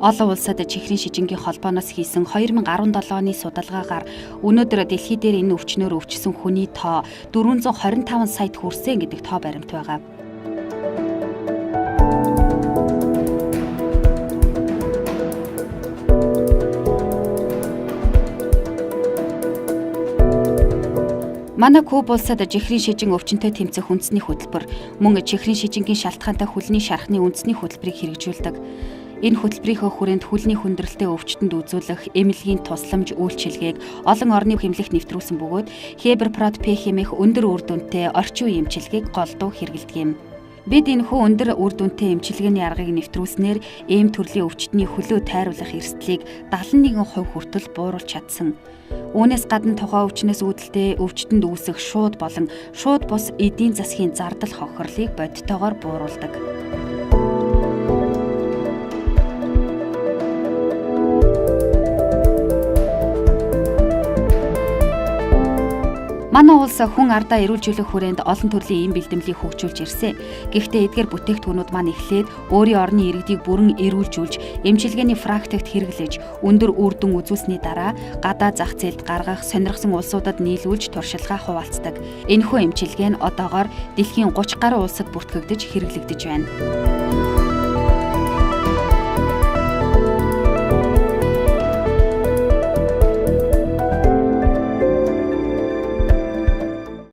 Олон улсад чихрийн шижингийн холбооноос хийсэн 2017 оны судалгаагаар өнөөдөр дэлхий дээр энэ өвчнөөр өвчсөн хүний тоо 425 саяд хүрсэн гэдэг тоо баримт байгаа. Манай Куб улсад чихрийн шижин өвчнөд тэмцэх үндэсний хөтөлбөр мөн чихрийн шижингийн шалтгаантай хүлний шархны үндэсний хөтөлбөрийг хэрэгжүүлдэг. Энэ хөтөлбөрийнхөө хүрээнд хүлний хүндрэлтэй өвчтөнд үзүүлэх эмнэлгийн тусламж үйлчилгээг олон орны хэмлэх нэвтрүүлсэн бөгөөд Хеберпрод П хэмээх өндөр үр дүнтэй орчин үеийн эмчилгээг голдуу хэрэглэдэг юм. Бид энэхүү өндөр үр дүнтэй эмчилгээний аргыг нэвтрүүлснээр эм төрлийн өвчтний хөлөө тайруулах эрсдлийг 71% хүртэл бууруулж чадсан. Үүнээс гадна тухайн өвчнөөс үүдэлтэй өвчтөнд үүсэх шууд болон шууд бус эдийн засгийн зардал хохирлыг бодитоогоор бууруулдаг. Манай улс хүн ардаа эрүүлжүүлэх хүрээнд олон төрлийн эм бэлтгэлийг хөгжүүлж ирсэн. Гэхдээ эдгээр бүтээгдэхүүнүүд маань эхлээд өөрийн орны иргэдийг бүрэн эрүүлжүүлж, эмчилгээний практикт хэрэглэж, өндөр үр дүн үзүүлсний дараа гадаад зах зээлд гаргах сонирхсон улсуудад нийлүүлж туршилгаа хуваалцдаг. Энэхүү эмчилгээ нь одоогоор дэлхийн 30 гаруй улсад бүртгэгдэж хэрэглэгдэж байна.